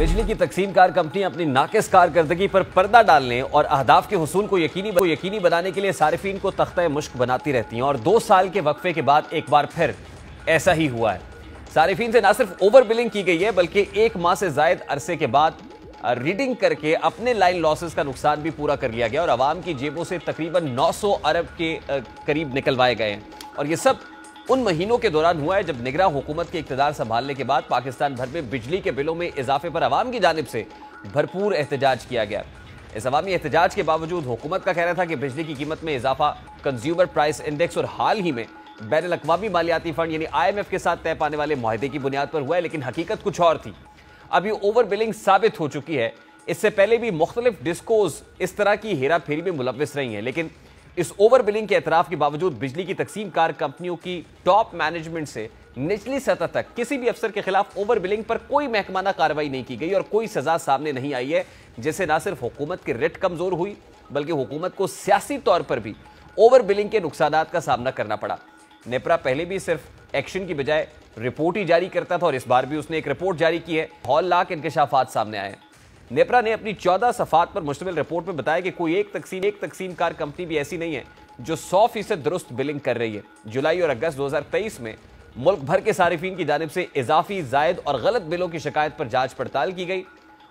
बिजली की तकसीमकार कंपनी अपनी नाकिस कारकर्दगी पर पर्दा डालने और अहदाफ के हुसूल को यकीनी बनाने के लिए सारिफीन को तख्ता मुश्क बनाती रहती हैं और 2 साल के वक्फे के बाद एक बार फिर ऐसा ही हुआ है। सारिफीन से न सिर्फ ओवर बिलिंग की गई है बल्कि 1 माह से जायद अरसे के बाद रीडिंग करके अपने लाइन लॉसेस का नुकसान भी पूरा कर लिया गया और आवाम की जेबों से तकरीबन 900 अरब के करीब निकलवाए गए हैं। और ये सब उन महीनों के दौरान हुआ है जब निगरान हुकूमत के इक़्तिदार संभालने के बाद पाकिस्तान भर में बिजली के बिलों में इजाफे पर अवाम की जानिब से भरपूर एहतजाज किया गया। इस अवामी एहतजाज के बावजूद हुकूमत का कहना था कि बिजली की कीमत में इजाफा कंज्यूमर प्राइस इंडेक्स और हाल ही में बैनुल अक़वामी मालियाती फंड यानी IMF के साथ तय पाने वाले मुआहदे की बुनियाद पर हुआ है, लेकिन हकीकत कुछ और थी। अब ये ओवर बिलिंग साबित हो चुकी है। इससे पहले भी मुख्तलिफ डिस्कोज इस तरह की हेरा फेरी में मुलव्विस रही हैं, लेकिन इस ओवर बिलिंग के एतराफ के बावजूद बिजली की तकसीम कार कंपनियों की टॉप मैनेजमेंट से निचली सतह तक किसी भी अफसर के खिलाफ ओवर बिलिंग पर कोई महकमाना कार्रवाई नहीं की गई और कोई सजा सामने नहीं आई है, जिससे न सिर्फ हुकूमत की रिट कमजोर हुई बल्कि हुकूमत को सियासी तौर पर भी ओवर बिलिंग के नुकसानात का सामना करना पड़ा। नेपरा पहले भी सिर्फ एक्शन की बजाय रिपोर्ट ही जारी करता था और इस बार भी उसने एक रिपोर्ट जारी की है। हौलनाक इंकशाफात सामने आए हैं। नेपरा ने अपनी 14 सफ़ात पर मुश्तमिल रिपोर्ट में बताया कि कोई एक तकसीम कार कंपनी भी ऐसी नहीं है जो 100% दुरुस्त बिलिंग कर रही है। जुलाई और अगस्त 2023 में मुल्क भर के सारिफीन की जानिब से इजाफी, जायद और गलत बिलों की शिकायत पर जांच पड़ताल की गई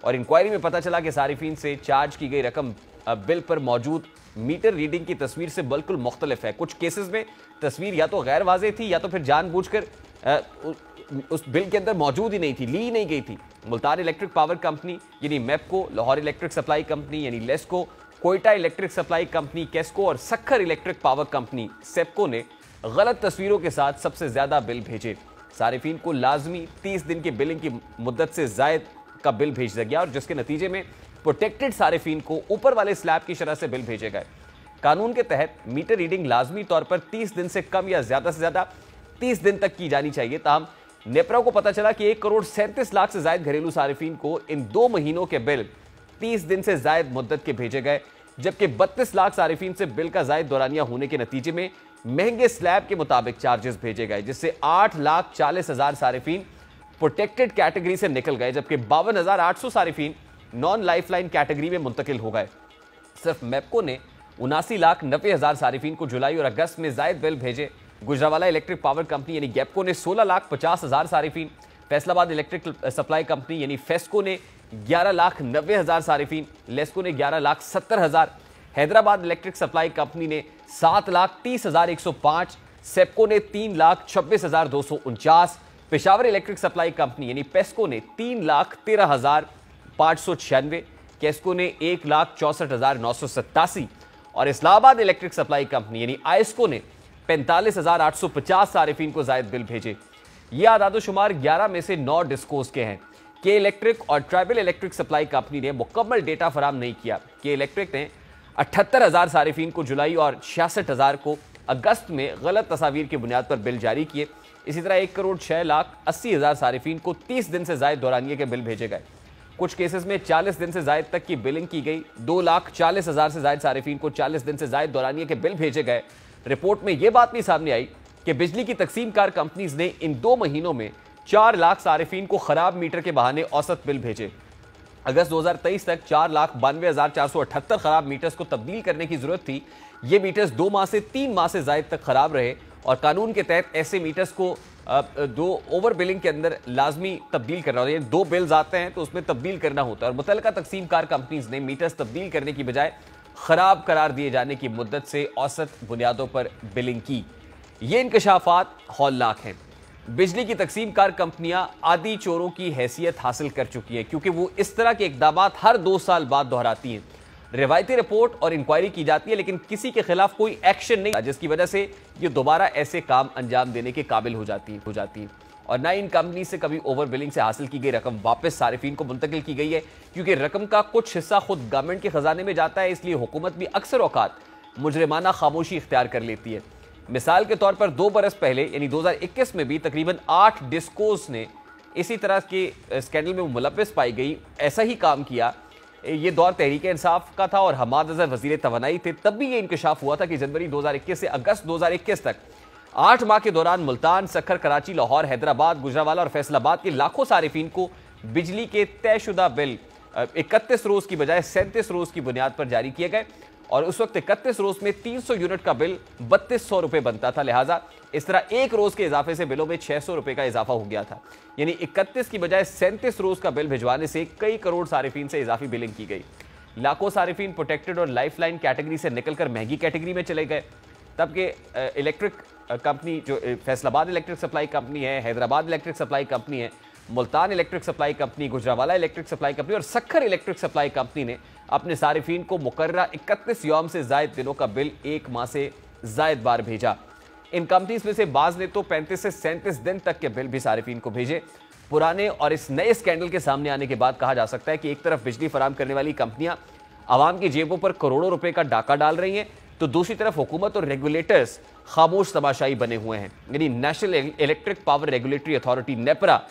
और इंक्वायरी में पता चला कि सारिफीन से चार्ज की गई रकम बिल पर मौजूद मीटर रीडिंग की तस्वीर से बिल्कुल मुख्तलिफ है। कुछ केसेस में तस्वीर या तो गैर वाज़ेह थी या तो फिर जानबूझकर उस बिल के अंदर मौजूद ही नहीं थी, ली नहीं गई थी। मुल्तान इलेक्ट्रिक पावर कंपनी यानी मेपको, लाहौर इलेक्ट्रिक सप्लाई कंपनी यानी LESCO, Quetta electric supply company KESCO और सक्खर इलेक्ट्रिक पावर कंपनी सेप्को ने गलत तस्वीरों के साथ सबसे ज्यादा बिल भेजे। सारिफीन को लाजमी 30 दिन की बिलिंग की मुद्दत से जायद का बिल भेज दिया गया और जिसके नतीजे में प्रोटेक्टेड सारिफीन को ऊपर वाले स्लैब की शरह से बिल भेजे गए। कानून के तहत मीटर रीडिंग लाजमी तौर पर 30 दिन से कम या ज्यादा से ज्यादा 30 दिन तक की जानी चाहिए। ताहम नेपरा को पता चला कि 1 करोड़ 37 लाख से जायद घरेलू सारिफीन को इन 2 महीनों के बिल 30 दिन से जायद मुद्दत के भेजे गए, जबकि 32 लाख सारिफीन से बिल का जायद दौरानिया होने के नतीजे में महंगे स्लैब के मुताबिक चार्जेस भेजे गए, जिससे 8,40,000 सारिफीन प्रोटेक्टेड कैटेगरी से निकल गए, जबकि 52,800 सारिफीन नॉन लाइफलाइन कैटेगरी में मुंतकिल हो गए। सिर्फ मेपको ने 79,90,000 सारिफीन को जुलाई और अगस्त में जायद बिल भेजे। गुजरावाला इलेक्ट्रिक पावर कंपनी यानी गैपको ने 16,50,000 सारिफीन, फैसलाबाद इलेक्ट्रिक सप्लाई कंपनी यानी फेस्को ने 11,90,000 सारिफीन, लेस्को ने 11,70,000, हैदराबाद इलेक्ट्रिक सप्लाई कंपनी ने 7,30,105, सेप्को ने 3,26,249, पेशावर इलेक्ट्रिक सप्लाई कंपनी यानी पेस्को ने 3,13,596, केस्को ने 1,64,987 और इस्लामाबाद इलेक्ट्रिक सप्लाई कंपनी यानी आइस्को ने 45,850 सारिफीन को जायद बिल भेजे। ये आदादोशुमार 11 में से 9 डिस्कोस के हैं। के इलेक्ट्रिक और ट्राइबल इलेक्ट्रिक सप्लाई कंपनी ने मुकम्मल डेटा फराम नहीं किया। के इलेक्ट्रिक ने 78,000 सारिफीन को जुलाई और 66,000 को अगस्त में गलत तस्वीर की बुनियाद पर बिल जारी किए। इसी तरह 1,06,80,000 सारिफीन को 30 दिन से जायद दौरानिए के बिल भेजे गए। कुछ केसेस में 40 दिन से जायद तक की बिलिंग की गई। 2,40,000 से जायद सारिफीन को 40 दिन से जायद दौरानिए के बिल भेजे गए। रिपोर्ट में यह बात भी सामने आई कि बिजली की तकसीम कार कंपनीज ने इन 2 महीनों में 4 लाख सारिफीन को खराब मीटर के बहाने औसत बिल भेजे। अगस्त 2023 तक 4,92,478 खराब मीटर्स को तब्दील करने की जरूरत थी। ये मीटर्स 2 माह से 3 माह से जायद तक खराब रहे और कानून के तहत ऐसे मीटर्स को 2 ओवर बिलिंग के अंदर लाजमी तब्दील करना होता है। 2 बिल्स आते हैं तो उसमें तब्दील करना होता है और मुतल्लिका तकसीम कार कंपनीज ने मीटर्स तब्दील करने की बजाय खराब करार दिए जाने की मुद्दत से औसत बुनियादों पर बिलिंग की। ये इंकशाफात हौलनाक हैं। बिजली की तकसीम कार कंपनियां आदि चोरों की हैसियत हासिल कर चुकी हैं क्योंकि वो इस तरह के इकदामात हर 2 साल बाद दोहराती हैं। रिवायती रिपोर्ट और इंक्वायरी की जाती है लेकिन किसी के खिलाफ कोई एक्शन नहीं, जिसकी वजह से ये दोबारा ऐसे काम अंजाम देने के काबिल हो जाती है और ना इन कंपनी से कभी ओवर बिलिंग से हासिल की गई रकम वापस सारिफीन को मुंतकिल की गई है, क्योंकि रकम का कुछ हिस्सा खुद गवर्नमेंट के खजाने में जाता है। इसलिए हुकूमत भी अक्सर औकात मुजरिमाना खामोशी इख्तियार कर लेती है। मिसाल के तौर पर 2 बरस पहले यानी 2021 में भी तकरीबन 8 डिस्कोस ने इसी तरह के स्कैंडल में मुलव्विस पाई गई, ऐसा ही काम किया। ये दौर तहरीक इंसाफ का था और हमाद अजहर वजीर तवानाई थे। तब भी ये इंकशाफ हुआ था कि जनवरी 2021 से अगस्त 2021 तक 8 माह के दौरान मुल्तान, सक्खर, कराची, लाहौर, हैदराबाद, गुजरावाला और फैसलाबाद के लाखों सारिफीन को बिजली के तयशुदा बिल 31 रोज की बजाय 37 रोज की बुनियाद पर जारी किए गए और उस वक्त 31 रोज में 300 यूनिट का बिल 3200 रुपए बनता था। लिहाजा इस तरह एक रोज के इजाफे से बिलों में 600 रुपए का इजाफा हो गया था। यानी 31 की बजाय 37 रोज का बिल भिजवाने से कई करोड़ सारिफीन से इजाफी बिलिंग की गई। लाखों सारिफीन प्रोटेक्टेड और लाइफलाइन कैटेगरी से निकलकर महंगी कैटेगरी में चले गए। तब के इलेक्ट्रिक कंपनी जो फैसलाबाद इलेक्ट्रिक सप्लाई कंपनी है, हैदराबाद इलेक्ट्रिक सप्लाई कंपनी है, Multan electric supply company, Gujranwala electric supply company और सक्खर इलेक्ट्रिक सप्लाई कंपनी ने अपने सारिफीन को मुकर्ररा 31 यौम से जायद दिनों का बिल एक माह से जायद बार भेजा। इन कंपनीज में से बाज ने तो 35 से 37 दिन तक के बिल भी सारिफीन को भेजे। पुराने और इस नए स्कैंडल के सामने आने के बाद कहा जा सकता है कि एक तरफ बिजली फराम करने वाली कंपनियां आवाम की जेबों पर करोड़ों रुपए का डाका डाल रही हैं, तो दूसरी तरफ हुकूमत और रेगुलेटर्स खामोश तमाशाई बने हुए हैं। यानी national electric power regulatory authority NEPRA,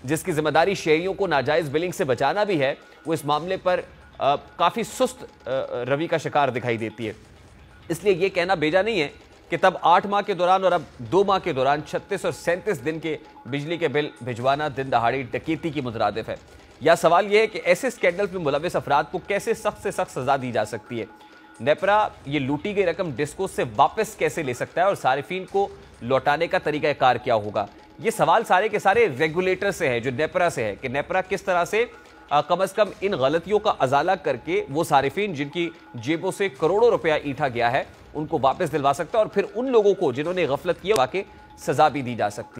जिसकी जिम्मेदारी शहरियों को नाजायज बिलिंग से बचाना भी है, वो इस मामले पर काफी सुस्त रवि का शिकार दिखाई देती है। इसलिए यह कहना बेजा नहीं है कि तब 8 माह के दौरान और अब 2 माह के दौरान 36 और 37 दिन के बिजली के बिल भिजवाना दिन दहाड़ी डकैती की मुतरादिफ है। या सवाल यह है कि ऐसे स्कैंडल में मुलविस अफराद को कैसे सख्त से सख्त सजा दी जा सकती है। नेपरा ये लूटी गई रकम डिस्को से वापस कैसे ले सकता है और सारिफीन को लौटाने का तरीकाकार क्या होगा। ये सवाल सारे के सारे रेगुलेटर से है, जो नेपरा से है, कि नेपरा किस तरह से कम से कम इन गलतियों का अजाला करके वो सारिफीन जिनकी जेबों से करोड़ों रुपया ईंटा गया है उनको वापस दिलवा सकता है और फिर उन लोगों को जिन्होंने गफलत किया वाकई सजा भी दी जा सकती है।